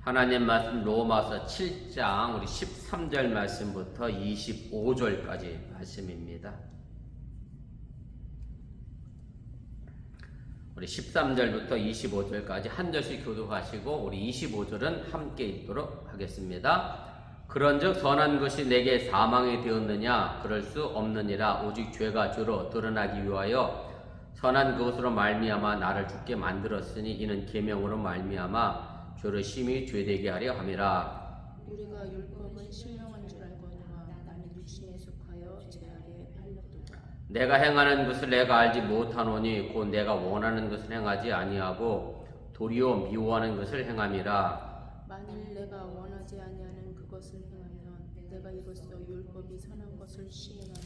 하나님 말씀 로마서 7장 우리 13절 말씀부터 25절까지 말씀입니다. 우리 13절부터 25절까지 한 절씩 교독하시고 우리 25절은 함께 읽도록 하겠습니다. 그런즉 선한 것이 내게 사망이 되었느냐? 그럴 수 없느니라. 오직 죄가 주로 드러나기 위하여 선한 그것으로 말미암아 나를 죽게 만들었으니 이는 계명으로 말미암아 죄를 심히 죄되게 하려 함이라. 우리가 율법은 신령한 줄 알거니와 나는 육신에 속하여 죄 아래에 팔렸도다. 내가 행하는 것을 내가 알지 못하노니 곧 내가 원하는 것을 행하지 아니하고 도리어 미워하는 것을 행함이라. 만일 내가 원하지 아니하는 그것을 행하면 내가 이것으로 율법이 선한 것을 시행하니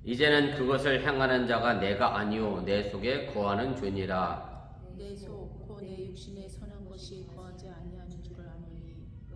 이제는 그것을 행하는 자가 내가 아니요 내 속에 거하는 죄니라. 내 속 곧 내 육신에 선한 것이 거하지 아니하는 줄을 아노니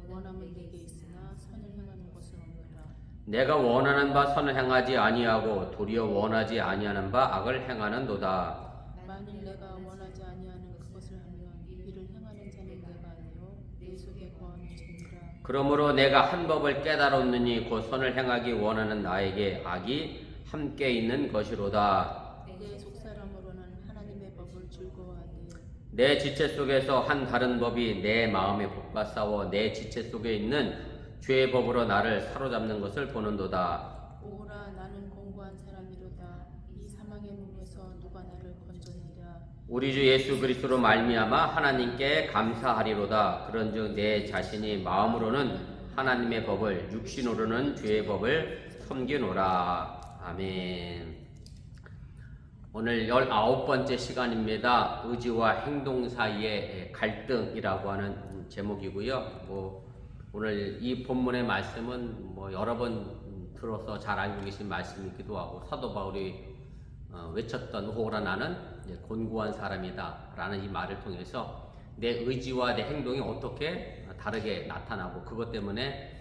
원함은 내게 있으나 선을 행하는 것은 없노라. 내가 원하는 바 선을 행하지 아니하고 도리어 원하지 아니하는 바 악을 행하는도다. 만일 내가 원하지 아니하는 그것을 하면 이를 행하는 자는 내가 아니요 내 속에 거하는 죄니라. 그러므로 내가 한 법을 깨달았느니 곧 선을 행하기 원하는 나에게 악이 함께 있는 것이로다. 내 속사람으로는 하나님의 법을 즐거워하되 내 지체 속에서 한 다른 법이 내 마음에 복과 싸워 내 지체 속에 있는 죄의 법으로 나를 사로잡는 것을 보는도다. 오라 나는 공고한 사람이로다. 이 사망의 몸에서 누가 나를 건져내랴. 우리 주 예수 그리스도로 말미암아 하나님께 감사하리로다. 그런즉 내 자신이 마음으로는 하나님의 법을 육신으로는 죄의 법을 섬기노라. 아멘. 오늘 19번째 시간입니다. 의지와 행동 사이의 갈등이라고 하는 제목이고요. 오늘 이 본문의 말씀은 여러 번 들어서 잘 알고 계신 말씀이기도 하고 사도 바울이 외쳤던 오라 나는 곤고한 사람이다 라는 이 말을 통해서 내 의지와 내 행동이 어떻게 다르게 나타나고 그것 때문에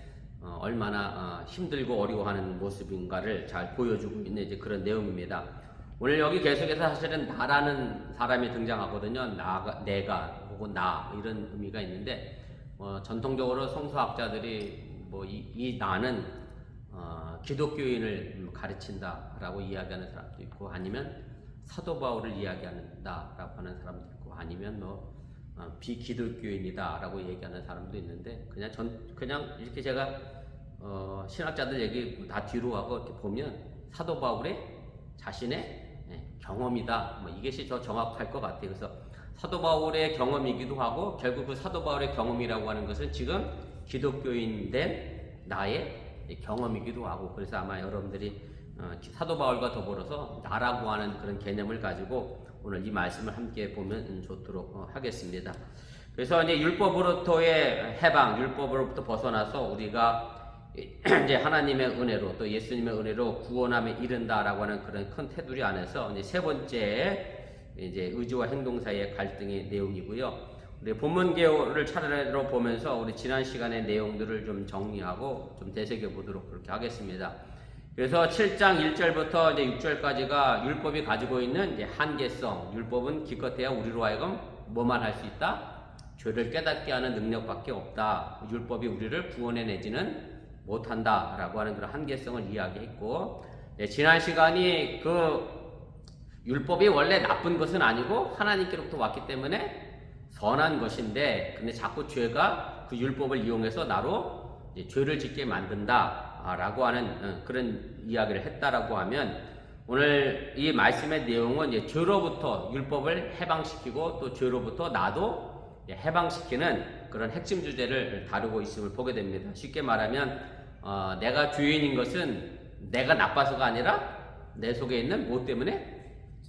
얼마나 힘들고 어려워하는 모습인가를 잘 보여주고 있는 이제 그런 내용입니다. 오늘 여기 계속해서 사실은 나라는 사람이 등장하거든요. 내가 혹은 나 이런 의미가 있는데 전통적으로 성서학자들이 이 나는 기독교인을 가르친다라고 이야기하는 사람도 있고 아니면 사도 바울을 이야기한다라고 하는 사람도 있고 아니면 비기독교인이다라고 얘기하는 사람도 있는데 그냥 이렇게 제가 신학자들 얘기 다 뒤로 하고 이렇게 보면 사도 바울의 자신의 경험이다. 이것이 더 정확할 것 같아요. 그래서 사도 바울의 경험이기도 하고 결국 그 사도 바울의 경험이라고 하는 것은 지금 기독교인 된 나의 경험이기도 하고 그래서 아마 여러분들이 사도 바울과 더불어서 나라고 하는 그런 개념을 가지고 오늘 이 말씀을 함께 보면 좋도록 하겠습니다. 그래서 이제 율법으로부터의 해방, 율법으로부터 벗어나서 우리가 이제 하나님의 은혜로 또 예수님의 은혜로 구원함에 이른다라고 하는 그런 큰 테두리 안에서 이제 세 번째 이제 의지와 행동 사이의 갈등의 내용이고요. 우리 본문 개요를 차례로 보면서 우리 지난 시간의 내용들을 좀 정리하고 좀 되새겨 보도록 그렇게 하겠습니다. 그래서 7장 1절부터 이제 6절까지가 율법이 가지고 있는 이제 한계성, 율법은 기껏해야 우리로 하여금 뭐만 할 수 있다? 죄를 깨닫게 하는 능력밖에 없다. 율법이 우리를 구원해내지는 못한다라고 하는 그런 한계성을 이야기했고, 지난 시간이 그 율법이 원래 나쁜 것은 아니고 하나님께로부터 왔기 때문에 선한 것인데, 근데 자꾸 죄가 그 율법을 이용해서 나로 이제 죄를 짓게 만든다라고 하는 그런 이야기를 했다라고 하면, 오늘 이 말씀의 내용은 이제 죄로부터 율법을 해방시키고 또 죄로부터 나도 해방시키는 그런 핵심 주제를 다루고 있음을 보게 됩니다. 쉽게 말하면 내가 죄인인 것은 내가 나빠서가 아니라 내 속에 있는 뭐 때문에?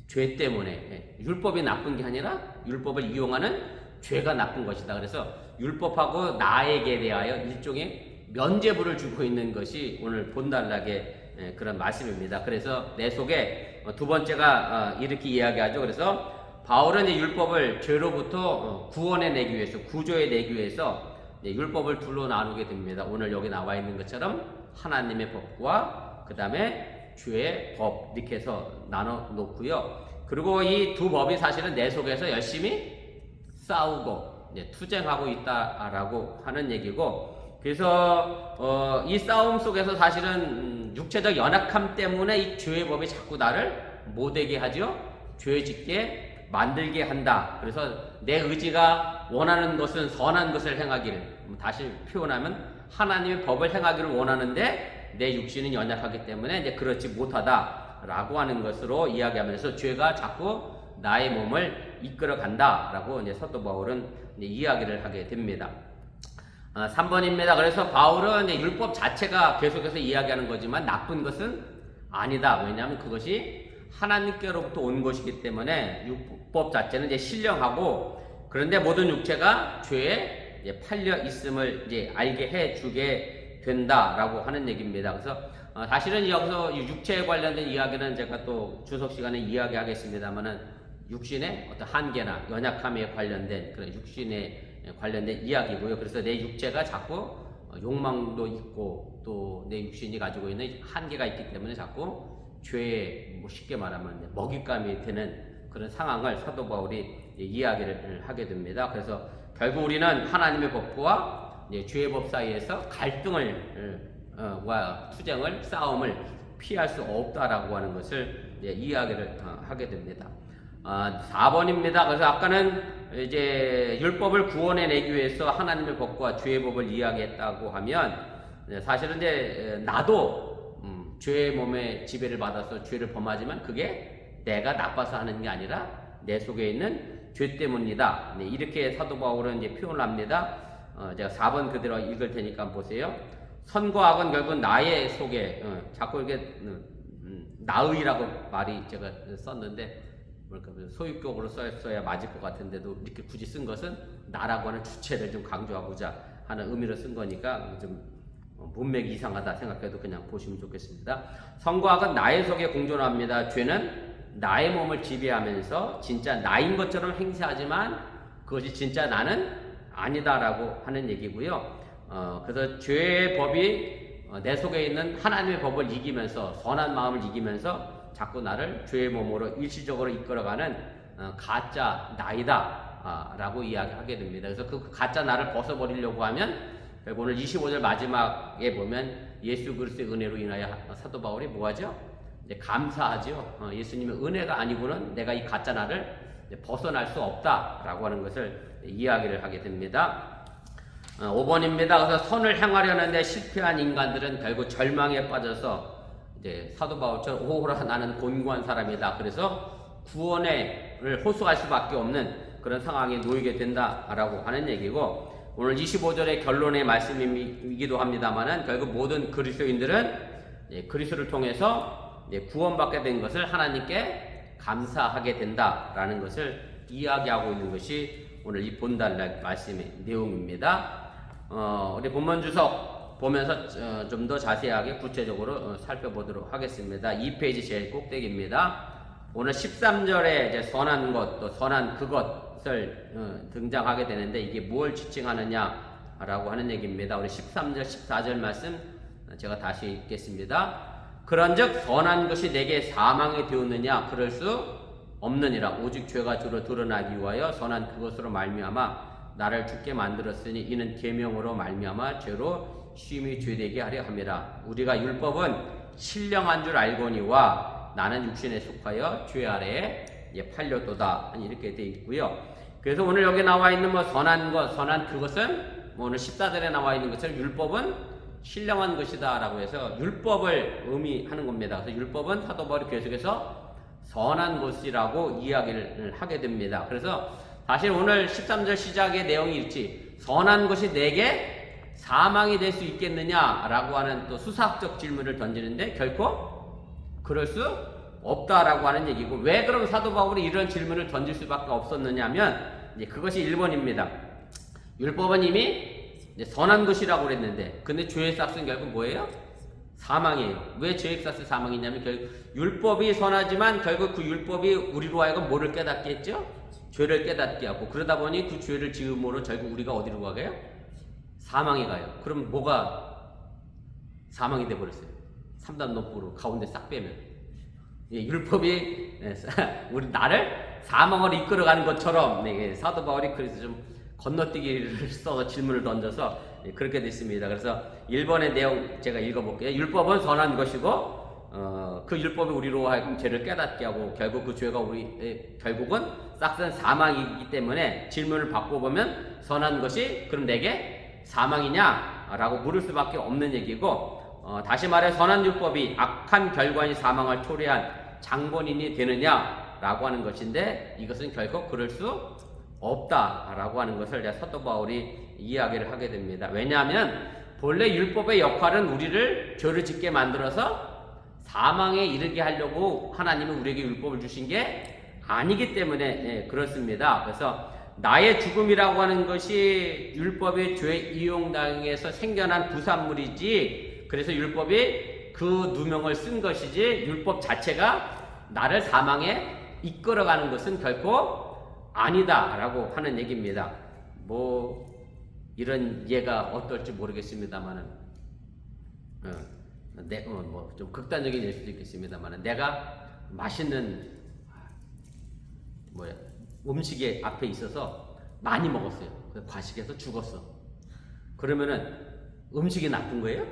죄 때문에. 율법이 나쁜 게 아니라 율법을 이용하는 죄가 나쁜 것이다. 그래서 율법하고 나에게 대하여 일종의 면죄부를 주고 있는 것이 오늘 본달락의 그런 말씀입니다. 그래서 내 속에 두 번째가 이렇게 이야기하죠. 그래서 바울은 이제 율법을 죄로부터 구원해내기 위해서, 구조해내기 위해서 율법을 둘로 나누게 됩니다. 오늘 여기 나와 있는 것처럼 하나님의 법과 그 다음에 죄의 법 이렇게 해서 나눠 놓고요. 그리고 이 두 법이 사실은 내 속에서 열심히 싸우고 이제 투쟁하고 있다라고 하는 얘기고, 그래서 이 싸움 속에서 사실은 육체적 연약함 때문에 이 죄의 법이 자꾸 나를 못되게 하죠. 죄 짓게 만들게 한다. 그래서 내 의지가 원하는 것은 선한 것을 행하기를, 다시 표현하면 하나님의 법을 행하기를 원하는데 내 육신은 연약하기 때문에 이제 그렇지 못하다라고 하는 것으로 이야기하면서 죄가 자꾸 나의 몸을 이끌어 간다라고 이제 사도 바울은 이제 이야기를 하게 됩니다. 3번입니다. 그래서 바울은 이제 율법 자체가 계속해서 이야기하는 거지만 나쁜 것은 아니다. 왜냐하면 그것이 하나님께로부터 온 것이기 때문에 율법 자체는 이제 신령하고, 그런데 모든 육체가 죄에 이제 팔려 있음을 이제 알게 해주게 된다라고 하는 얘기입니다. 그래서 사실은 여기서 육체에 관련된 이야기는 제가 또 주석 시간에 이야기하겠습니다만은 육신의 어떤 한계나 연약함에 관련된 그런 육신에 관련된 이야기고요. 그래서 내 육체가 자꾸 욕망도 있고 또 내 육신이 가지고 있는 한계가 있기 때문에 자꾸 죄에 뭐 쉽게 말하면 먹잇감이 되는 그런 상황을 사도 바울이 이야기를 하게 됩니다. 그래서 결국 우리는 하나님의 법과 죄의 법 사이에서 갈등을 와 투쟁을 싸움을 피할 수 없다라고 하는 것을 이야기를 하게 됩니다. 4번입니다. 그래서 아까는 이제 율법을 구원해내기 위해서 하나님의 법과 죄의 법을 이야기했다고 하면, 사실은 이제 나도 죄의 몸에 지배를 받아서 죄를 범하지만 그게 내가 나빠서 하는 게 아니라 내 속에 있는 죄 때문이다. 이렇게 사도 바울은 이제 표현을 합니다. 제가 4번 그대로 읽을 테니까 보세요. 선과 악은 결국 나의 속에, 자꾸 이렇게 나의라고 말이 제가 썼는데 소유격으로 써야 맞을 것 같은데도 이렇게 굳이 쓴 것은 나라고 하는 주체를 좀 강조하고자 하는 의미로 쓴 거니까 좀 문맥이 이상하다 생각해도 그냥 보시면 좋겠습니다. 선과 악은 나의 속에 공존합니다. 죄는 나의 몸을 지배하면서 진짜 나인 것처럼 행세하지만 그것이 진짜 나는 아니다라고 하는 얘기고요. 그래서 죄의 법이 내 속에 있는 하나님의 법을 이기면서 선한 마음을 이기면서 자꾸 나를 죄의 몸으로 일시적으로 이끌어가는 가짜 나이다 라고 이야기하게 됩니다. 그래서 그 가짜 나를 벗어버리려고 하면 결국 오늘 25절 마지막에 보면 예수 그리스도의 은혜로 인하여 사도 바울이 뭐하죠? 이제 감사하죠. 예수님의 은혜가 아니고는 내가 이 가짜 나를 벗어날 수 없다라고 하는 것을 이야기를 하게 됩니다. 5번입니다. 그래서 선을 행하려는데 실패한 인간들은 결국 절망에 빠져서 이제 사도 바울처럼 오호라 나는 곤고한 사람이다. 그래서 구원을 호소할 수밖에 없는 그런 상황에 놓이게 된다라고 하는 얘기고, 오늘 25절의 결론의 말씀이기도 합니다만은 결국 모든 그리스도인들은 그리스도를 통해서 구원받게 된 것을 하나님께 감사하게 된다라는 것을 이야기하고 있는 것이 오늘 이 본달 말씀의 내용입니다. 우리 본문 주석 보면서 좀 더 자세하게 구체적으로 살펴보도록 하겠습니다. 2페이지 제일 꼭대기입니다. 오늘 13절에 이제 선한 것, 또 선한 그것을 등장하게 되는데 이게 뭘 지칭하느냐라고 하는 얘기입니다. 우리 13절, 14절 말씀 제가 다시 읽겠습니다. 그런즉 선한 것이 내게 사망이 되었느냐? 그럴 수 없느니라. 오직 죄가 주로 드러나기 위하여 선한 그것으로 말미암아 나를 죽게 만들었으니 이는 계명으로 말미암아 죄로 심히 죄되게 하려 함이라. 우리가 율법은 신령한 줄 알거니와 나는 육신에 속하여 죄 아래에 팔렸도다. 이렇게 되어 있고요. 그래서 오늘 여기 나와 있는 뭐 선한 것, 선한 그것은 뭐 오늘 14절에 나와 있는 것처럼 율법은 신령한 것이다 라고 해서 율법을 의미하는 겁니다. 그래서 율법은 사도 바울이 계속해서 선한 것이라고 이야기를 하게 됩니다. 그래서 사실 오늘 13절 시작의 내용이 있지, 선한 것이 내게 사망이 될 수 있겠느냐라고 하는 또 수사학적 질문을 던지는데 결코 그럴 수 없다라고 하는 얘기고, 왜 그럼 사도 바울이 이런 질문을 던질 수밖에 없었느냐면 이제 그것이 1번입니다. 율법은 이미 이제 선한 것이라고 그랬는데 근데 죄의 싹은 결국 뭐예요? 사망이에요. 왜 죄의 싹이 사망이냐면 결국 율법이 선하지만 결국 그 율법이 우리로 하여금 뭐를 깨닫게 했죠? 죄를 깨닫게 하고, 그러다 보니 그 죄를 지음으로 결국 우리가 어디로 가게요? 사망에 가요. 그럼 뭐가 사망이 돼버렸어요? 3단 높으로 가운데 싹 빼면 율법이 우리 나를 사망으로 이끌어가는 것처럼 사도 바울이 그래서 좀 건너뛰기를 써서 질문을 던져서 그렇게 됐습니다. 그래서 1번의 내용 제가 읽어볼게요. 율법은 선한 것이고 그 율법이 우리로 하여금 죄를 깨닫게 하고 결국 그 죄가 결국은 싹슨 사망이기 때문에 질문을 바꿔보면 선한 것이 그럼 내게 사망이냐? 라고 물을 수밖에 없는 얘기고 다시 말해 선한 율법이 악한 결과인 사망을 초래한 장본인이 되느냐? 라고 하는 것인데 이것은 결국 그럴 수 없다라고 하는 것을 사도 바울이 이야기를 하게 됩니다. 왜냐하면 본래 율법의 역할은 우리를 죄를 짓게 만들어서 사망에 이르게 하려고 하나님은 우리에게 율법을 주신 게 아니기 때문에 그렇습니다. 그래서 나의 죽음이라고 하는 것이 율법의 죄 이용당해서 생겨난 부산물이지 그래서 율법이 그 누명을 쓴 것이지 율법 자체가 나를 사망에 이끌어가는 것은 결코 아니다라고 하는 얘기입니다. 뭐 이런 예가 어떨지 모르겠습니다만은 뭐 좀 극단적인 예일 수도 있겠습니다만은 내가 맛있는 음식이 앞에 있어서 많이 먹었어요. 과식해서 죽었어. 그러면은 음식이 나쁜 거예요?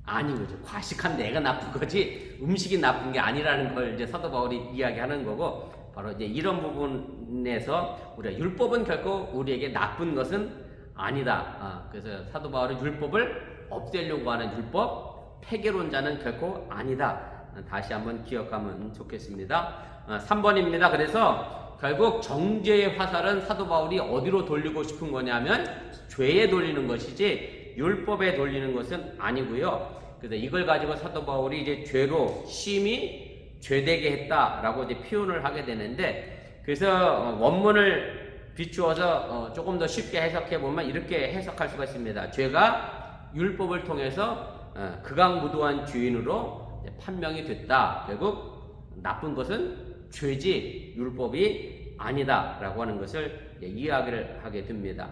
아닌 거죠. 과식한 내가 나쁜 거지 음식이 나쁜 게 아니라는 걸 이제 사도 바울이 이야기하는 거고 바로 이제 이런 부분에서 우리가 율법은 결코 우리에게 나쁜 것은 아니다. 그래서 사도 바울은 율법을 없애려고 하는 율법 폐결론자는 결코 아니다. 다시 한번 기억하면 좋겠습니다. 3번입니다. 그래서 결국 정죄의 화살은 사도 바울이 어디로 돌리고 싶은 거냐면 죄에 돌리는 것이지 율법에 돌리는 것은 아니고요. 그래서 이걸 가지고 사도 바울이 이제 죄로 심히 죄되게 했다라고 이제 표현을 하게 되는데 그래서 원문을 비추어서 조금 더 쉽게 해석해 보면 이렇게 해석할 수가 있습니다. 죄가 율법을 통해서 극악무도한 죄인으로 판명이 됐다. 결국 나쁜 것은 죄지 율법이 아니다라고 하는 것을 이야기를 하게 됩니다.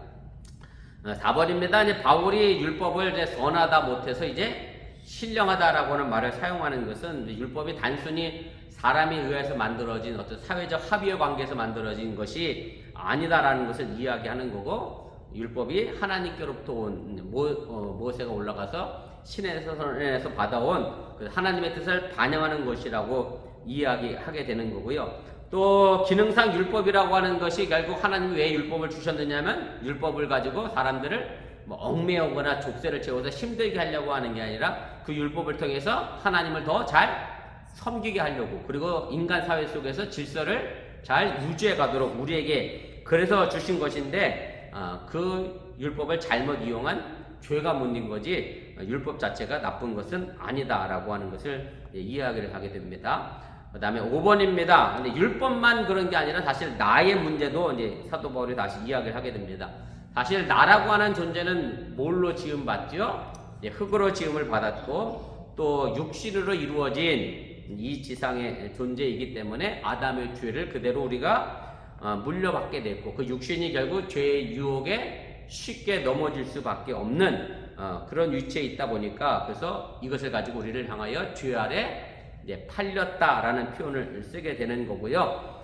4번입니다. 이제 바울이 율법을 이제 선하다 못해서 이제 신령하다라고 하는 말을 사용하는 것은 율법이 단순히 사람에 의해서 만들어진 어떤 사회적 합의의 관계에서 만들어진 것이 아니다라는 것을 이야기하는 거고 율법이 하나님께로부터 온 모세가 올라가서 신에서 받아온 그 하나님의 뜻을 반영하는 것이라고 이야기하게 되는 거고요. 또 기능상 율법이라고 하는 것이 결국 하나님이 왜 율법을 주셨느냐면 율법을 가지고 사람들을 얽매우거나 족쇄를 채워서 힘들게 하려고 하는 게 아니라 그 율법을 통해서 하나님을 더 잘 섬기게 하려고 그리고 인간 사회 속에서 질서를 잘 유지해 가도록 우리에게 그래서 주신 것인데 그 율법을 잘못 이용한 죄가 문제인 거지 율법 자체가 나쁜 것은 아니다라고 하는 것을 이야기를 하게 됩니다. 그 다음에 5번입니다. 근데 율법만 그런 게 아니라 사실 나의 문제도 이제 사도 바울이 다시 이야기를 하게 됩니다. 사실 나라고 하는 존재는 뭘로 지음받죠? 흙으로 지음을 받았고 또 육신으로 이루어진 이 지상의 존재이기 때문에 아담의 죄를 그대로 우리가 물려받게 됐고 그 육신이 결국 죄의 유혹에 쉽게 넘어질 수밖에 없는 그런 위치에 있다 보니까 그래서 이것을 가지고 우리를 향하여 죄 아래 이제 팔렸다라는 표현을 쓰게 되는 거고요.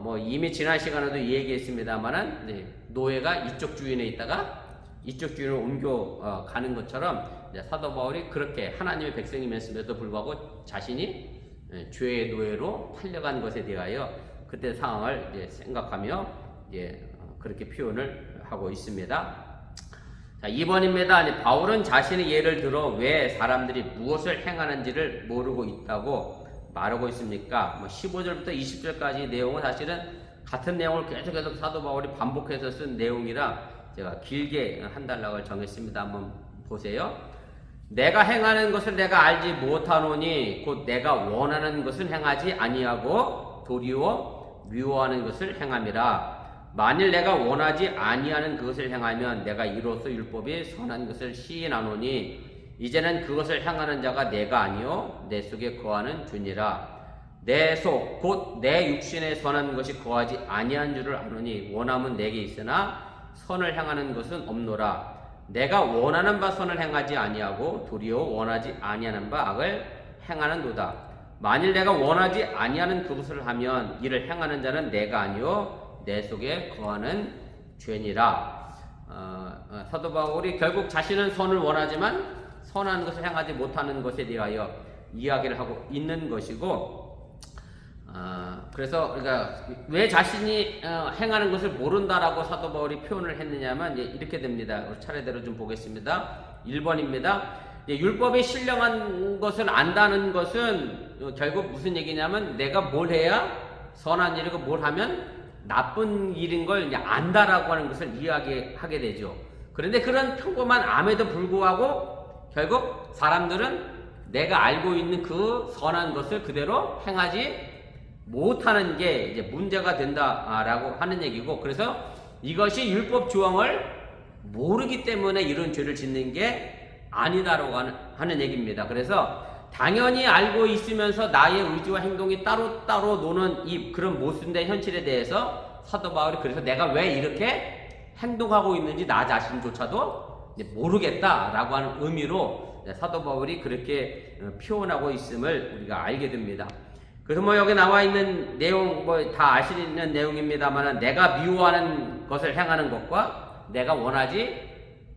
뭐 이미 지난 시간에도 얘기했습니다만은 노예가 이쪽 주인에 있다가 이쪽 주인으로 옮겨 가는 것처럼 사도 바울이 그렇게 하나님의 백성이면서도 불구하고 자신이 죄의 노예로 팔려간 것에 대하여 그때 상황을 이제 생각하며 그렇게 표현을 하고 있습니다. 자, 2번입니다. 바울은 자신의 예를 들어 왜 사람들이 무엇을 행하는지를 모르고 있다고 말하고 있습니까? 15절부터 20절까지 내용은 사실은 같은 내용을 계속해서 사도 바울이 반복해서 쓴 내용이라 제가 길게 한 달락을 정했습니다. 한번 보세요. 내가 행하는 것을 내가 알지 못하노니 곧 내가 원하는 것을 행하지 아니하고 도리어 미워하는 것을 행함이라. 만일 내가 원하지 아니하는 그것을 행하면 내가 이로써 율법이 선한 것을 시인하노니 이제는 그것을 행하는 자가 내가 아니요 내 속에 거하는 주니라. 내 속 곧 내 육신에 선한 것이 거하지 아니한 줄을 아노니 원함은 내게 있으나 선을 행하는 것은 없노라. 내가 원하는 바 선을 행하지 아니하고 도리어 원하지 아니하는 바 악을 행하는도다. 만일 내가 원하지 아니하는 그것을 하면 이를 행하는 자는 내가 아니요 내 속에 거하는 죄니라. 사도 바울이 결국 자신은 선을 원하지만 선한 것을 행하지 못하는 것에 대하여 이야기를 하고 있는 것이고, 그래서 그러니까 왜 자신이 행하는 것을 모른다라고 사도 바울이 표현을 했느냐면 이렇게 됩니다. 차례대로 좀 보겠습니다. 1번입니다. 율법이 신령한 것을 안다는 것은 결국 무슨 얘기냐면 내가 뭘 해야 선한 일이고 뭘 하면 나쁜 일인 걸 이제 안다라고 하는 것을 이야기하게 되죠. 그런데 그런 평범한 암에도 불구하고 결국 사람들은 내가 알고 있는 그 선한 것을 그대로 행하지 못하는 게 이제 문제가 된다라고 하는 얘기고, 그래서 이것이 율법 조항을 모르기 때문에 이런 죄를 짓는 게 아니다라고 하는 얘기입니다. 그래서 당연히 알고 있으면서 나의 의지와 행동이 따로따로 노는 그런 모순된 현실에 대해서 사도 바울이 그래서 내가 왜 이렇게 행동하고 있는지 나 자신조차도 모르겠다라고 하는 의미로 사도 바울이 그렇게 표현하고 있음을 우리가 알게 됩니다. 그래서 여기 나와 있는 내용 다 아시는 내용입니다만, 내가 미워하는 것을 행하는 것과 내가 원하지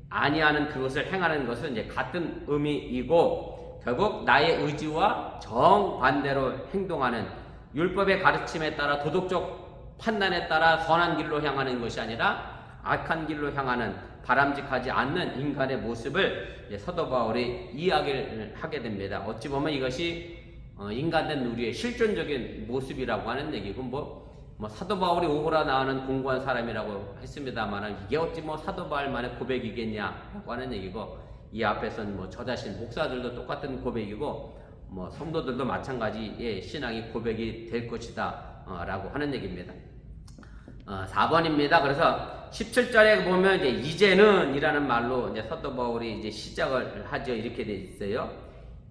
아니하는 그것을 행하는 것은 이제 같은 의미이고, 결국 나의 의지와 정반대로 행동하는, 율법의 가르침에 따라 도덕적 판단에 따라 선한 길로 향하는 것이 아니라 악한 길로 향하는 바람직하지 않는 인간의 모습을 사도 바울이 이야기를 하게 됩니다. 어찌 보면 이것이 인간된 우리의 실존적인 모습이라고 하는 얘기고, 사도 바울이 오고라 나오는 공고한 사람이라고 했습니다만, 이게 어찌 사도 바울만의 고백이겠냐라고 하는 얘기고, 이 앞에서는 저 자신 목사들도 똑같은 고백이고, 성도들도 마찬가지의 신앙이 고백이 될 것이다 라고 하는 얘기입니다. 4번입니다. 그래서 17절에 보면 이제는 이라는 말로 사도 바울이 시작을 하죠. 이렇게 돼 있어요.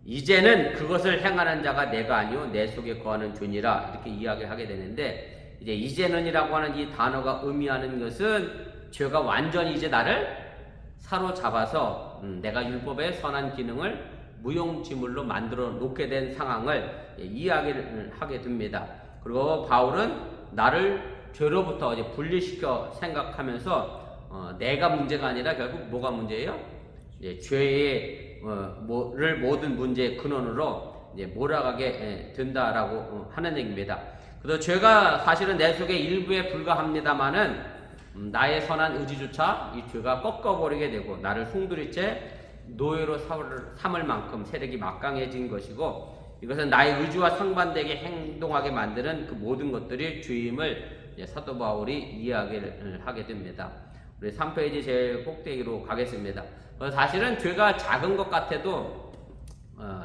이제는 그것을 행하는 자가 내가 아니요 내 속에 거하는 죄니라, 이렇게 이야기하게 되는데, 이제는이라고 하는 이 단어가 의미하는 것은 죄가 완전히 이제 나를 사로잡아서 내가 율법의 선한 기능을 무용지물로 만들어 놓게 된 상황을 이야기를 하게 됩니다. 그리고 바울은 나를 죄로부터 이제 분리시켜 생각하면서 내가 문제가 아니라 결국 뭐가 문제예요? 죄의 모든 문제의 근원으로 몰아가게 된다라고 하는 얘기입니다. 그래서 죄가 사실은 내 속의 일부에 불과합니다만은 나의 선한 의지조차 이 죄가 꺾어버리게 되고 나를 송두리째 노예로 삼을 만큼 세력이 막강해진 것이고, 이것은 나의 의지와 상반되게 행동하게 만드는 그 모든 것들이 죄임을 사도 바울이 이야기를 하게 됩니다. 우리 3페이지 제일 꼭대기로 가겠습니다. 사실은 죄가 작은 것 같아도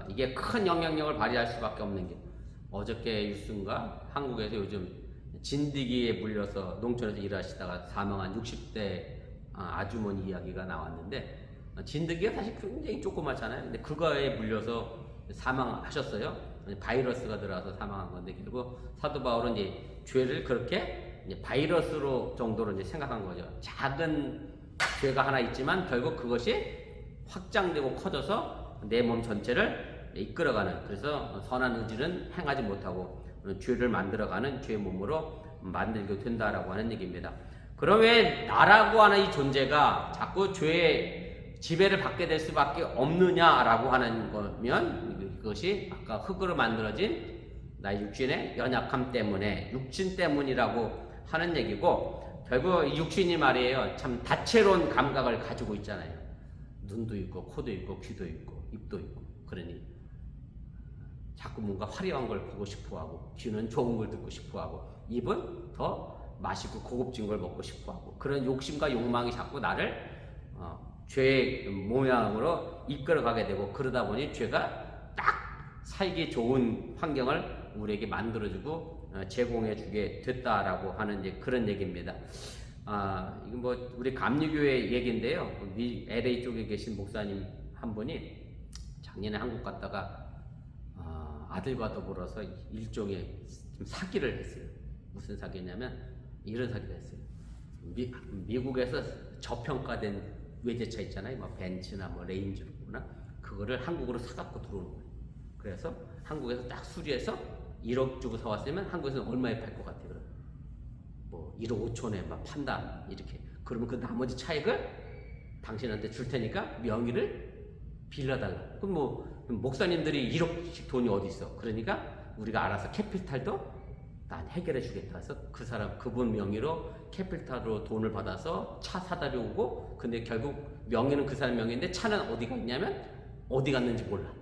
이게 큰 영향력을 발휘할 수밖에 없는 게, 어저께 뉴스인가 한국에서 요즘 진드기에 물려서 농촌에서 일하시다가 사망한 60대 아주머니 이야기가 나왔는데, 진드기가 사실 굉장히 조그맣잖아요. 근데 그거에 물려서 사망하셨어요. 바이러스가 들어와서 사망한 건데, 그리고 사도 바울은 죄를 그렇게 바이러스로 정도로 생각한 거죠. 작은 죄가 하나 있지만 결국 그것이 확장되고 커져서 내 몸 전체를 이끌어가는, 그래서 선한 의지는 행하지 못하고 죄를 만들어가는 죄의 몸으로 만들게 된다라고 하는 얘기입니다. 그럼 왜 나라고 하는 이 존재가 자꾸 죄의 지배를 받게 될 수밖에 없느냐라고 하는 거면, 그것이 아까 흙으로 만들어진 나의 육신의 연약함 때문에, 육신 때문이라고 하는 얘기고, 결국 이 육신이 말이에요, 참 다채로운 감각을 가지고 있잖아요. 눈도 있고 코도 있고 귀도 있고 입도 있고, 그러니 자꾸 뭔가 화려한 걸 보고 싶어하고, 귀는 좋은 걸 듣고 싶어하고, 입은 더 맛있고 고급진 걸 먹고 싶어하고, 그런 욕심과 욕망이 자꾸 나를 죄의 모양으로 이끌어가게 되고, 그러다 보니 죄가 딱 살기 좋은 환경을 우리에게 만들어주고 제공해주게 됐다라고 하는 그런 얘기입니다. 이건 우리 감리교회 얘기인데요. LA 쪽에 계신 목사님 한 분이 작년에 한국 갔다가 아들과 더불어서 일종의 사기를 했어요. 무슨 사기냐면 이런 사기를 했어요. 미국에서 저평가된 외제차 있잖아요. 벤츠나 레인지로나, 그거를 한국으로 사갖고 들어오는 거예요. 그래서 한국에서 딱 수리해서 1억 주고 사왔으면 한국에서는 얼마에 팔 것 같아요? 1억 5천에 판다, 이렇게. 그러면 그 나머지 차익을 당신한테 줄 테니까 명의를 빌려달라. 그럼 뭐 목사님들이 1억씩 돈이 어디 있어? 그러니까 우리가 알아서 캐피탈도 난 해결해 주겠다 해서 그 사람 그분 명의로 캐피탈로 돈을 받아서 차 사다 주고, 근데 결국 명의는 그 사람 명의인데 차는 어디 갔냐면 어디 갔는지 몰라.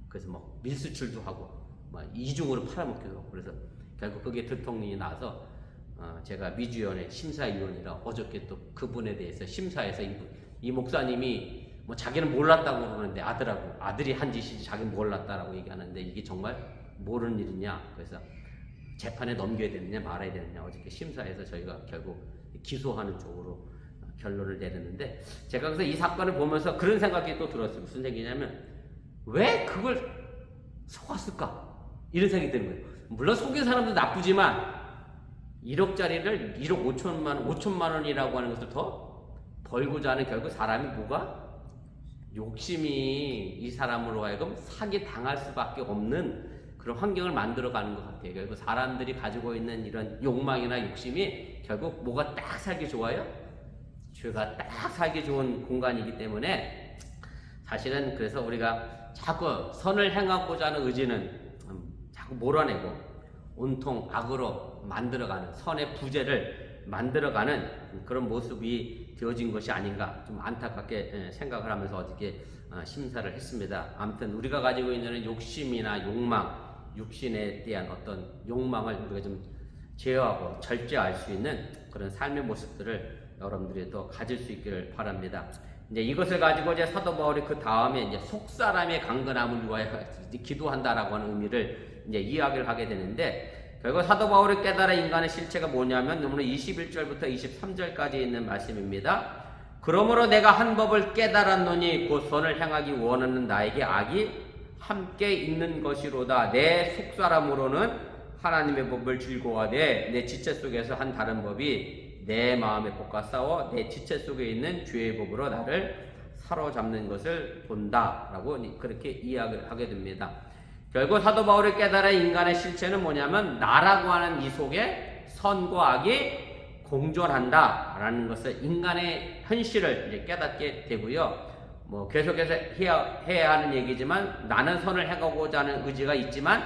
그래서 뭐 밀수출도 하고 막 이중으로 팔아먹기도 하고. 그래서 결국 그게 들통이 나서 제가 미주위원회 심사위원이라 어저께 또 그분에 대해서 심사해서 이 목사님이 뭐 자기는 몰랐다고 그러는데 아들이 한 짓이지 자기는 몰랐다라고 얘기하는데 이게 정말 모르는 일이냐. 그래서 재판에 넘겨야 되느냐 말아야 되느냐 어저께 심사해서 저희가 결국 기소하는 쪽으로 결론을 내렸는데, 제가 그래서 이 사건을 보면서 그런 생각이 또 들었어요. 무슨 얘기냐면 왜 그걸 속았을까 이런 생각이 드는 거예요. 물론 속인 사람도 나쁘지만 1억짜리를 1억 5천만 원이라고 하는 것을 더 벌고자 하는, 결국 사람이 뭐가 욕심이 이 사람으로 하여금 사기 당할 수밖에 없는 그런 환경을 만들어가는 것 같아요. 결국 사람들이 가지고 있는 이런 욕망이나 욕심이 결국 뭐가 딱 살기 좋아요? 죄가 딱 살기 좋은 공간이기 때문에 사실은 그래서 우리가 자꾸 선을 행하고자 하는 의지는 자꾸 몰아내고 온통 악으로 만들어가는, 선의 부재를 만들어가는 그런 모습이 되어진 것이 아닌가 좀 안타깝게 생각을 하면서 어저께 심사를 했습니다. 아무튼 우리가 가지고 있는 욕심이나 욕망, 육신에 대한 어떤 욕망을 우리가 좀 제어하고 절제할 수 있는 그런 삶의 모습들을 여러분들이 또 가질 수 있기를 바랍니다. 이제 이것을 가지고 이제 사도 바울이 그 다음에 이제 속사람의 강건함을 위하여 기도한다라고 하는 의미를 이제 이야기를 하게 되는데, 결국 사도 바울이 깨달은 인간의 실체가 뭐냐면 오늘 21절부터 23절까지 있는 말씀입니다. 그러므로 내가 한 법을 깨달았노니 곧 선을 행하기 원하는 나에게 악이 함께 있는 것이로다. 내 속사람으로는 하나님의 법을 즐거워하되 내 지체 속에서 한 다른 법이 내 마음에 복과 싸워 내 지체 속에 있는 죄의 법으로 나를 사로잡는 것을 본다 라고 그렇게 이야기를 하게 됩니다. 결국 사도 바울이 깨달은 인간의 실체는 뭐냐면 나라고 하는 이 속에 선과 악이 공존한다 라는 것을, 인간의 현실을 이제 깨닫게 되고요. 뭐 계속해서 해야 하는 얘기지만 나는 선을 행하고자 하는 의지가 있지만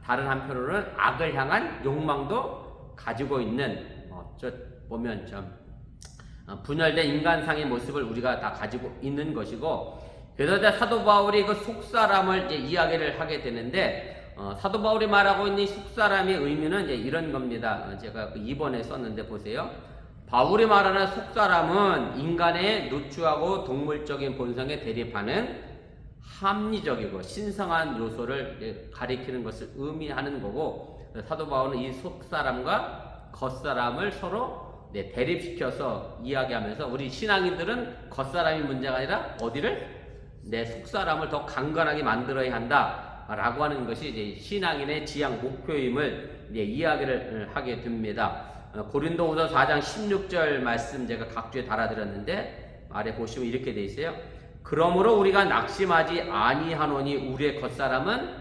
다른 한편으로는 악을 향한 욕망도 가지고 있는 보면 좀 분열된 인간상의 모습을 우리가 다 가지고 있는 것이고, 그래서 사도 바울이 그 속사람을 이제 이야기를 하게 되는데 사도 바울이 말하고 있는 속사람의 의미는 이제 이런 겁니다. 제가 그 2번에 썼는데 보세요. 바울이 말하는 속사람은 인간의 누추하고 동물적인 본성에 대립하는 합리적이고 신성한 요소를 가리키는 것을 의미하는 거고, 사도 바울은 이 속사람과 겉사람을 서로 대립시켜서 이야기하면서 우리 신앙인들은 겉사람이 문제가 아니라 어디를? 내 속사람을 더 강건하게 만들어야 한다라고 하는 것이 이제 신앙인의 지향 목표임을 이제 이야기를 하게 됩니다. 고린도후서 4장 16절 말씀 제가 각주에 달아드렸는데 아래 보시면 이렇게 돼 있어요. 그러므로 우리가 낙심하지 아니하노니 우리의 겉사람은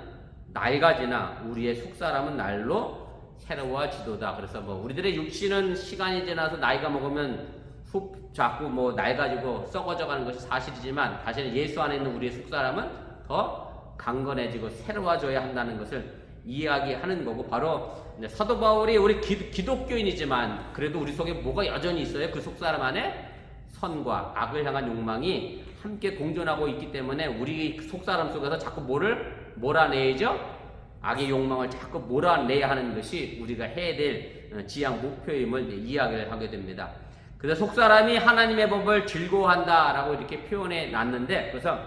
낡아지나 우리의 속사람은 날로 새로워지도다. 그래서 뭐 우리들의 육신은 시간이 지나서 나이가 먹으면 훅 자꾸 뭐 낡아지고 썩어져 가는 것이 사실이지만 사실 예수 안에 있는 우리의 속사람은 더 강건해지고 새로워져야 한다는 것을 이야기하는 거고, 바로 사도 바울이 우리 기독교인이지만 그래도 우리 속에 뭐가 여전히 있어요. 그 속사람 안에 선과 악을 향한 욕망이 함께 공존하고 있기 때문에 우리 속사람 속에서 자꾸 뭐를 몰아내야죠? 악의 욕망을 자꾸 몰아내야 하는 것이 우리가 해야 될 지향 목표임을 이야기를 하게 됩니다. 그래서 속사람이 하나님의 법을 즐거워한다라고 이렇게 표현해 놨는데, 그래서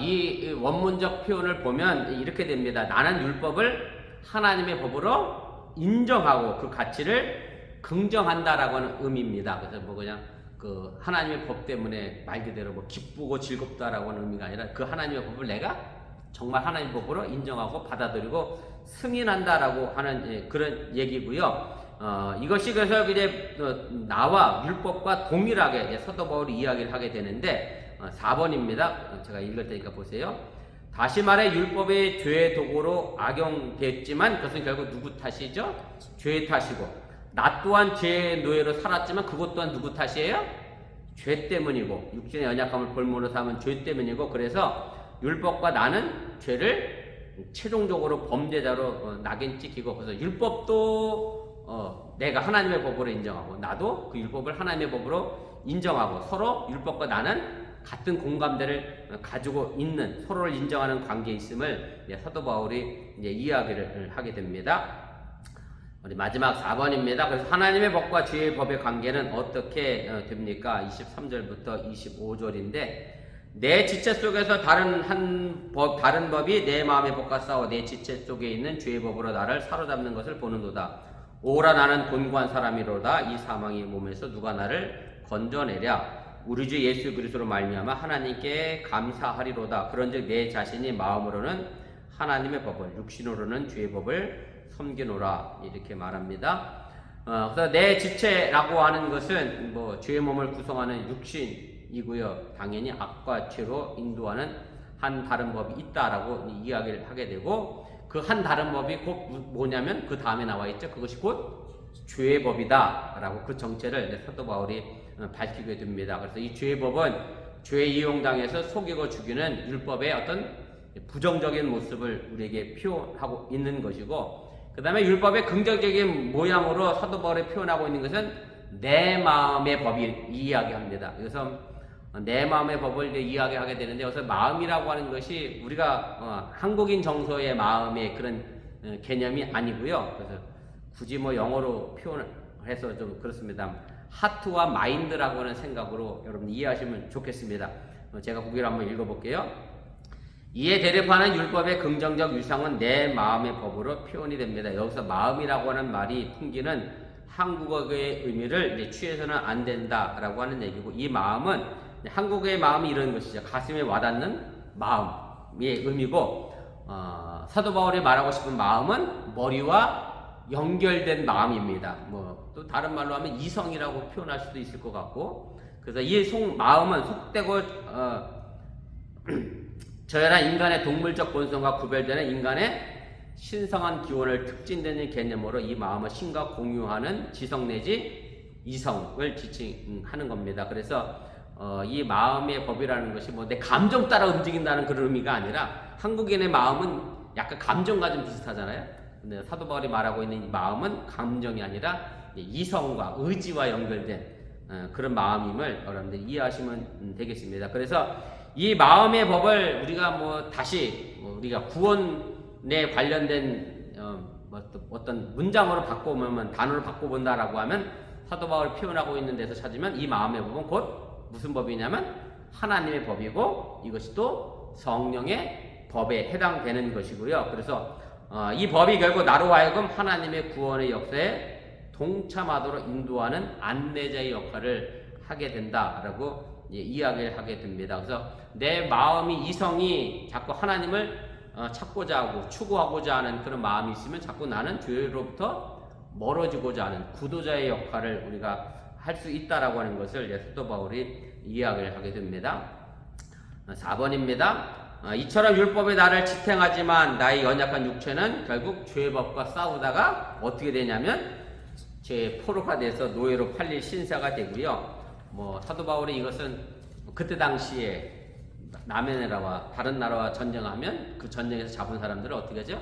이 원문적 표현을 보면 이렇게 됩니다. 나는 율법을 하나님의 법으로 인정하고 그 가치를 긍정한다라고 하는 의미입니다. 그래서 뭐 그냥 그 하나님의 법 때문에 말 그대로 뭐 기쁘고 즐겁다라고 하는 의미가 아니라 그 하나님의 법을 내가 정말 하나님의 법으로 인정하고 받아들이고 승인한다라고 하는 그런 얘기고요. 이것이 그래서 이제 나와 율법과 동일하게 이제 사도 바울이 이야기를 하게 되는데 4번입니다. 제가 읽을 테니까 보세요. 다시 말해 율법의 죄의 도구로 악용됐지만 그것은 결국 누구 탓이죠? 죄의 탓이고 나 또한 죄의 노예로 살았지만 그것 또한 누구 탓이에요? 죄 때문이고 육신의 연약함을 볼모로 삼은 죄 때문이고 그래서 율법과 나는 죄를 최종적으로 범죄자로 낙인 찍히고 그래서 율법도 내가 하나님의 법으로 인정하고 나도 그 율법을 하나님의 법으로 인정하고 서로 율법과 나는 같은 공감대를 가지고 있는 서로를 인정하는 관계에 있음을 사도 바울이 이제 이야기를 하게 됩니다. 우리 마지막 4번입니다. 그래서 하나님의 법과 죄의 법의 관계는 어떻게 됩니까? 23절부터 25절인데 내 지체 속에서 다른 법이 내 마음의 법과 싸워 내 지체 속에 있는 죄의 법으로 나를 사로잡는 것을 보는도다. 오라 나는 곤고한 사람이로다. 이 사망의 몸에서 누가 나를 건져내랴. 우리 주 예수 그리스도로 말미암아 하나님께 감사하리로다. 그런즉 내 자신이 마음으로는 하나님의 법을 육신으로는 죄의 법을 섬기노라 이렇게 말합니다. 그래서 내 지체라고 하는 것은 뭐 죄의 몸을 구성하는 육신이고요. 당연히 악과 죄로 인도하는 한 다른 법이 있다라고 이야기를 하게 되고 그 한 다른 법이 곧 뭐냐면 그 다음에 나와 있죠. 그것이 곧 죄의 법이다라고 그 정체를 사도 바울이 밝히게 됩니다. 그래서 이 죄의 법은 죄에 이용당해서 속이고 죽이는 율법의 어떤 부정적인 모습을 우리에게 표현하고 있는 것이고 그 다음에 율법의 긍정적인 모양으로 사도 바울이 표현하고 있는 것은 내 마음의 법을 이야기합니다. 그래서 내 마음의 법을 이야기하게 되는데 여기서 마음이라고 하는 것이 우리가 한국인 정서의 마음의 그런 개념이 아니고요. 그래서 굳이 뭐 영어로 표현해서 좀 그렇습니다. 하트와 마인드라고 하는 생각으로 여러분 이해하시면 좋겠습니다. 제가 거기를 한번 읽어볼게요. 이에 대립하는 율법의 긍정적 유상은 내 마음의 법으로 표현이 됩니다. 여기서 마음이라고 하는 말이 풍기는 한국어의 의미를 취해서는 안 된다라고 하는 얘기고 이 마음은 한국의 마음이 이런 것이죠. 가슴에 와닿는 마음의 의미고 사도 바울이 말하고 싶은 마음은 머리와 연결된 마음입니다. 뭐 또 다른 말로 하면 이성이라고 표현할 수도 있을 것 같고 그래서 이 마음은 속되고 저열한 인간의 동물적 본성과 구별되는 인간의 신성한 기원을 특징되는 개념으로 이 마음은 신과 공유하는 지성 내지 이성을 지칭하는 겁니다. 그래서 이 마음의 법이라는 것이 뭐 내 감정 따라 움직인다는 그런 의미가 아니라 한국인의 마음은 약간 감정과 좀 비슷하잖아요. 근데 사도 바울이 말하고 있는 이 마음은 감정이 아니라 이성과 의지와 연결된 그런 마음임을 여러분들 이해하시면 되겠습니다. 그래서 이 마음의 법을 우리가 뭐 다시 우리가 구원에 관련된 어떤 문장으로 바꿔보면 단어로 바꿔본다라고 하면 사도 바울이 표현하고 있는 데서 찾으면 이 마음의 법은 곧 무슨 법이냐면 하나님의 법이고 이것이 또 성령의 법에 해당되는 것이고요. 그래서 이 법이 결국 나로 하여금 하나님의 구원의 역사에 동참하도록 인도하는 안내자의 역할을 하게 된다라고 이야기를 하게 됩니다. 그래서 내 마음이 이성이 자꾸 하나님을 찾고자 하고 추구하고자 하는 그런 마음이 있으면 자꾸 나는 죄로부터 멀어지고자 하는 구도자의 역할을 우리가 할 수 있다라고 하는 것을 사도 바울이 이야기를 하게 됩니다. 4번입니다. 이처럼 율법이 나를 지탱하지만 나의 연약한 육체는 결국 죄의 법과 싸우다가 어떻게 되냐면 제 포로가 돼서 노예로 팔릴 신세가 되고요. 뭐 사도 바울이 이것은 그때 당시에 남의 나라와 다른 나라와 전쟁하면 그 전쟁에서 잡은 사람들을 어떻게 하죠?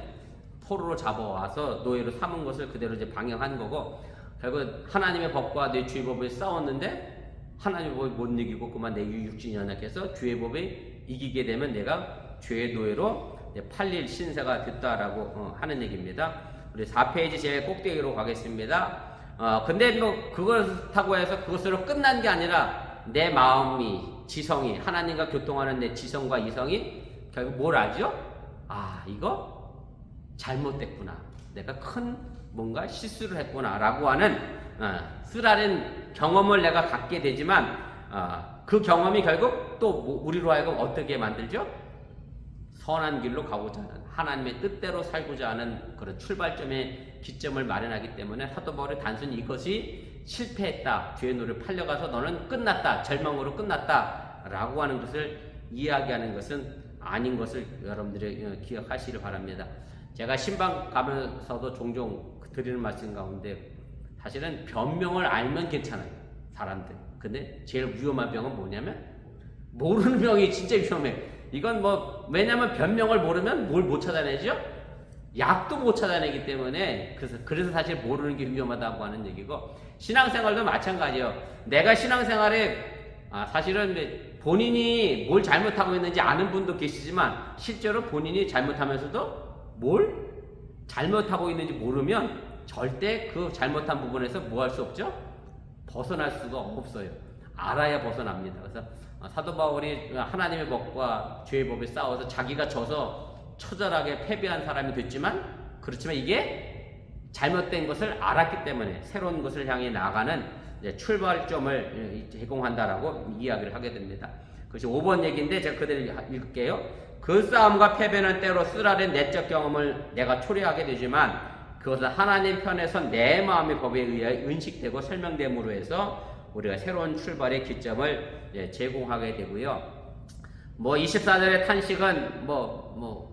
포로로 잡아와서 노예로 삼은 것을 그대로 이제 방영한 거고 결국 하나님의 법과 내 죄의 법을 싸웠는데 하나님의 법이 못 이기고 그만 내 육신이 연약해서 죄의 법이 이기게 되면 내가 죄의 노예로 팔릴 신세가 됐다라고 하는 얘기입니다. 우리 4페이지 제일 꼭대기로 가겠습니다. 근데 뭐 그렇다고 해서 그것으로 끝난 게 아니라 내 마음이 지성이 하나님과 교통하는 내 지성과 이성이 결국 뭘 알죠? 아 이거 잘못됐구나. 내가 큰 뭔가 실수를 했구나 라고 하는 쓰라린 경험을 내가 갖게 되지만 그 경험이 결국 또 우리로 하여금 어떻게 만들죠? 선한 길로 가고자 하는 하나님의 뜻대로 살고자 하는 그런 출발점의 기점을 마련하기 때문에 사도 바울이 단순히 이것이 실패했다, 죄의 노를 팔려가서 너는 끝났다, 절망으로 끝났다 라고 하는 것을 이야기하는 것은 아닌 것을 여러분들이 기억하시길 바랍니다. 제가 신방 가면서도 종종 드리는 말씀 가운데 사실은 변명을 알면 괜찮아요, 사람들. 근데 제일 위험한 병은 뭐냐면 모르는 병이 진짜 위험해. 이건 뭐 왜냐면 변명을 모르면 뭘 못 찾아내죠? 약도 못 찾아내기 때문에 그래서 사실 모르는 게 위험하다고 하는 얘기고, 신앙생활도 마찬가지예요. 내가 신앙생활에 사실은 본인이 뭘 잘못하고 있는지 아는 분도 계시지만 실제로 본인이 잘못하면서도 뭘 잘못하고 있는지 모르면 절대 그 잘못한 부분에서 뭐 할 수 없죠? 벗어날 수가 없어요. 알아야 벗어납니다. 그래서 사도 바울이 하나님의 법과 죄의 법에 싸워서 자기가 져서 처절하게 패배한 사람이 됐지만, 그렇지만 이게 잘못된 것을 알았기 때문에 새로운 것을 향해 나가는 출발점을 제공한다라고 이야기를 하게 됩니다. 그것이 5번 얘기인데 제가 그대로 읽을게요. 그 싸움과 패배는 때로 쓰라린 내적 경험을 내가 초래하게 되지만 그것은 하나님 편에서 내 마음의 법에 의해 은식되고 설명됨으로 해서 우리가 새로운 출발의 기점을 제공하게 되고요. 24절의 탄식은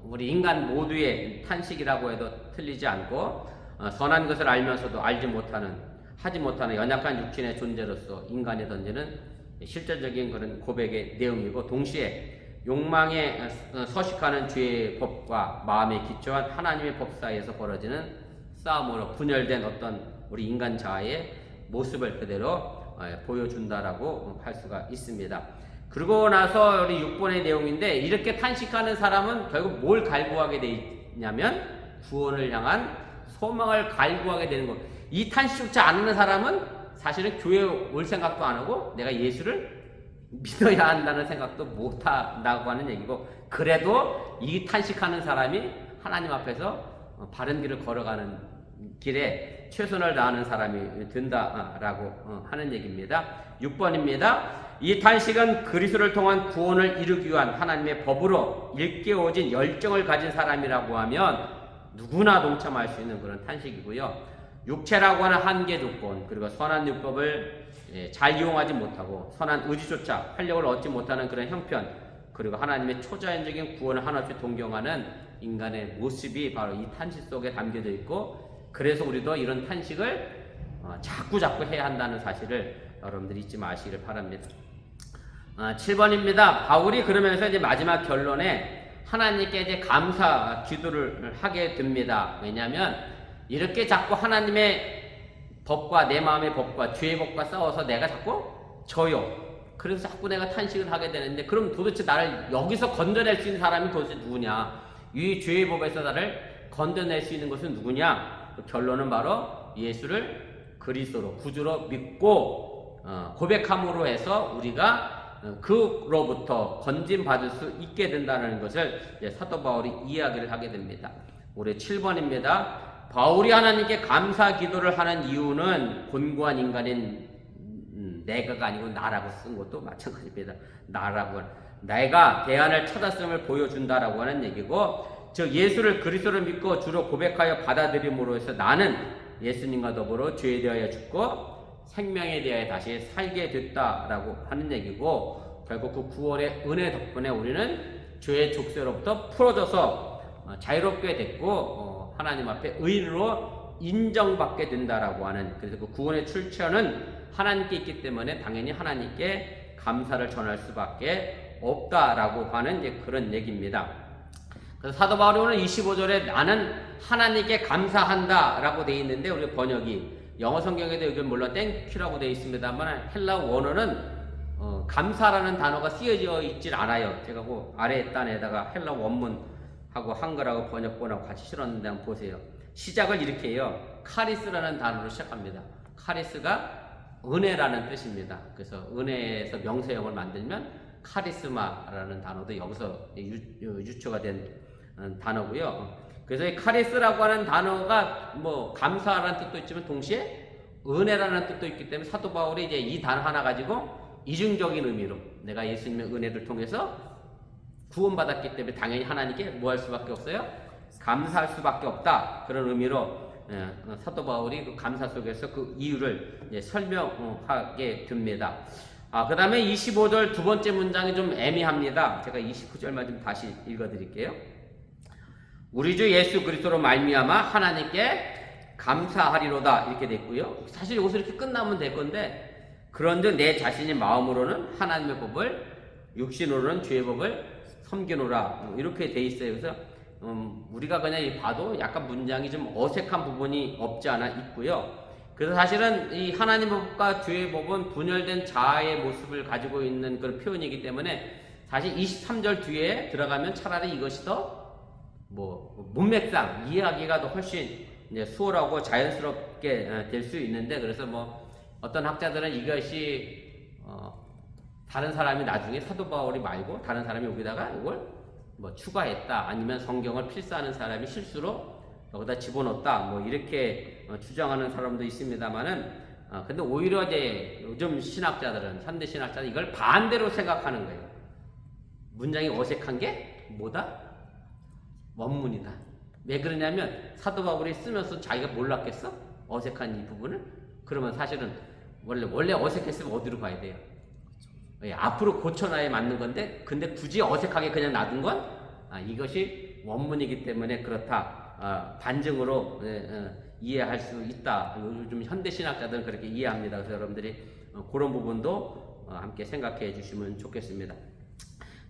우리 인간 모두의 탄식이라고 해도 틀리지 않고, 선한 것을 알면서도 하지 못하는 연약한 육신의 존재로서 인간이 던지는 실제적인 그런 고백의 내용이고, 동시에 욕망에 서식하는 죄의 법과 마음에 기초한 하나님의 법 사이에서 벌어지는 싸움으로 분열된 어떤 우리 인간 자아의 모습을 그대로 보여준다라고 할 수가 있습니다. 그리고 나서 우리 6번의 내용인데, 이렇게 탄식하는 사람은 결국 뭘 갈구하게 돼 있냐면 구원을 향한 소망을 갈구하게 되는 것. 이 탄식조차 안 하는 사람은 사실은 교회에 올 생각도 안 하고 내가 예수를 믿어야 한다는 생각도 못 한다고 하는 얘기고, 그래도 이 탄식하는 사람이 하나님 앞에서 바른 길을 걸어가는 길에 최선을 다하는 사람이 된다라고 하는 얘기입니다. 6번입니다. 이 탄식은 그리스도를 통한 구원을 이루기 위한 하나님의 법으로 일깨워진 열정을 가진 사람이라고 하면 누구나 동참할 수 있는 그런 탄식이고요. 육체라고 하는 한계 조건, 그리고 선한 율법을 잘 이용하지 못하고 선한 의지조차 활력을 얻지 못하는 그런 형편, 그리고 하나님의 초자연적인 구원을 한없이 동경하는 인간의 모습이 바로 이 탄식 속에 담겨져 있고, 그래서 우리도 이런 탄식을 자꾸 해야 한다는 사실을 여러분들이 잊지 마시기를 바랍니다. 7번입니다. 바울이 그러면서 이제 마지막 결론에 하나님께 이제 감사 기도를 하게 됩니다. 왜냐하면 이렇게 자꾸 하나님의 법과 내 마음의 법과 죄의 법과 싸워서 내가 자꾸 져요. 그래서 자꾸 내가 탄식을 하게 되는데, 그럼 도대체 나를 여기서 건져낼 수 있는 사람이 도대체 누구냐? 이 죄의 법에서 나를 건져낼 수 있는 것은 누구냐? 그 결론은 바로 예수를 그리스도로 구주로 믿고 고백함으로 해서 우리가 그로부터 건짐받을 수 있게 된다는 것을 사도 바울이 이야기를 하게 됩니다. 우리 7번입니다. 바울이 하나님께 감사 기도를 하는 이유는 곤고한 인간인 내가가 아니고 나라고 쓴 것도 마찬가지입니다. 내가 대안을 찾았음을 보여준다라고 하는 얘기고, 즉 예수를 그리스도를 믿고 주로 고백하여 받아들임으로 해서 나는 예수님과 더불어 죄에 대하여 죽고 생명에 대하여 다시 살게 됐다라고 하는 얘기고, 결국 그 구원의 은혜 덕분에 우리는 죄의 족쇄로부터 풀어져서 자유롭게 됐고 하나님 앞에 의인으로 인정받게 된다라고 하는, 그래서 그 구원의 출처는 하나님께 있기 때문에 당연히 하나님께 감사를 전할 수밖에 없다라고 하는 이제 그런 얘기입니다. 그래서 사도 바울이 오늘 25절에 나는 하나님께 감사한다라고 되어 있는데, 우리 번역이 영어 성경에도 여기 물론 땡큐라고 되어 있습니다만 헬라 원어는 감사라는 단어가 쓰여져 있질 않아요. 제가 그 아래 단에다가 헬라 원문하고 한글하고 번역본하고 같이 실었는데 한번 보세요. 시작을 이렇게 해요. 카리스라는 단어로 시작합니다. 카리스가 은혜라는 뜻입니다. 그래서 은혜에서 명사형을 만들면 카리스마라는 단어도 여기서 유추가 된 단어고요. 그래서 이 카리스라고 하는 단어가 감사라는 뜻도 있지만 동시에 은혜라는 뜻도 있기 때문에 사도 바울이 이제 이 단어 하나 가지고 이중적인 의미로 내가 예수님의 은혜를 통해서 구원받았기 때문에 당연히 하나님께 뭐 할 수밖에 없어요? 감사할 수밖에 없다. 그런 의미로 사도 바울이 그 감사 속에서 그 이유를 설명하게 됩니다. 그 다음에 25절 두 번째 문장이 좀 애매합니다. 제가 29절만 좀 다시 읽어드릴게요. 우리 주 예수 그리스도로 말미암아 하나님께 감사하리로다 이렇게 됐고요. 사실 여기서 이렇게 끝나면 될 건데 그런데 내 자신이 마음으로는 하나님의 법을 육신으로는 죄의 법을 섬기노라 이렇게 돼 있어요. 그래서 우리가 그냥 봐도 약간 문장이 좀 어색한 부분이 없지 않아 있고요. 그래서 사실은 이 하나님의 법과 죄의 법은 분열된 자아의 모습을 가지고 있는 그런 표현이기 때문에 사실 23절 뒤에 들어가면 차라리 이것이 더 문맥상 이해하기가 더 훨씬 이제 수월하고 자연스럽게 될 수 있는데 그래서 어떤 학자들은 이것이 다른 사람이 나중에 사도 바울이 말고 다른 사람이 여기다가 이걸 추가했다 아니면 성경을 필사하는 사람이 실수로 여기다 집어넣었다 이렇게 주장하는 사람도 있습니다만은 근데 오히려 이제 요즘 신학자들은 현대 신학자들은 이걸 반대로 생각하는 거예요. 문장이 어색한 게 뭐다? 원문이다. 왜 그러냐면 사도 바울이 쓰면서 자기가 몰랐겠어? 어색한 이 부분을? 그러면 사실은 원래 어색했으면 어디로 가야 돼요? 앞으로 고쳐놔야 맞는 건데 근데 굳이 어색하게 그냥 놔둔 건 이것이 원문이기 때문에 그렇다. 반증으로 이해할 수 있다. 요즘 현대 신학자들은 그렇게 이해합니다. 그래서 여러분들이 그런 부분도 함께 생각해 주시면 좋겠습니다.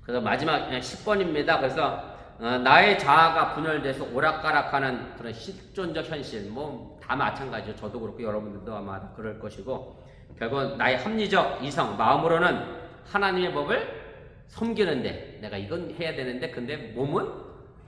그래서 마지막 10번입니다. 그래서 나의 자아가 분열돼서 오락가락하는 그런 실존적 현실 다 마찬가지죠. 저도 그렇고 여러분들도 아마 그럴 것이고 결국은 나의 합리적 이성 마음으로는 하나님의 법을 섬기는데 내가 이건 해야 되는데 근데 몸은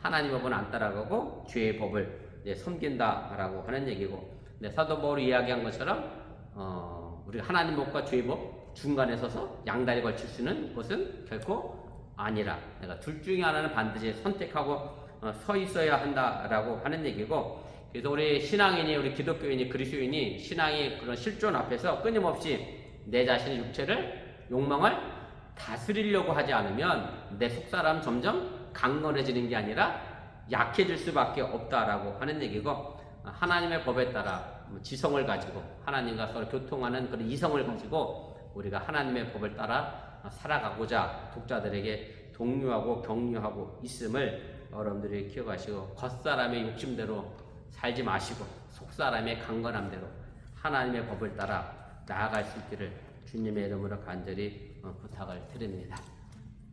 하나님의 법은 안 따라가고 죄의 법을 섬긴다라고 하는 얘기고 사도 바울이 이야기한 것처럼 우리가 하나님 법과 죄의 법 중간에 서서 양다리 걸칠 수 있는 것은 결코 아니라 내가 둘 중에 하나는 반드시 선택하고 서 있어야 한다라고 하는 얘기고 그래서 우리 신앙인이 우리 기독교인이 그리스도인이 신앙의 그런 실존 앞에서 끊임없이 내 자신의 육체를 욕망을 다스리려고 하지 않으면 내 속사람 점점 강건해지는 게 아니라 약해질 수밖에 없다라고 하는 얘기고 하나님의 법에 따라 지성을 가지고 하나님과 서로 교통하는 그런 이성을 가지고 우리가 하나님의 법을 따라 살아가고자 독자들에게 독려하고 격려하고 있음을 여러분들이 기억하시고 겉사람의 욕심대로 살지 마시고 속사람의 강건함대로 하나님의 법을 따라 나아갈 수 있기를 주님의 이름으로 간절히 부탁을 드립니다.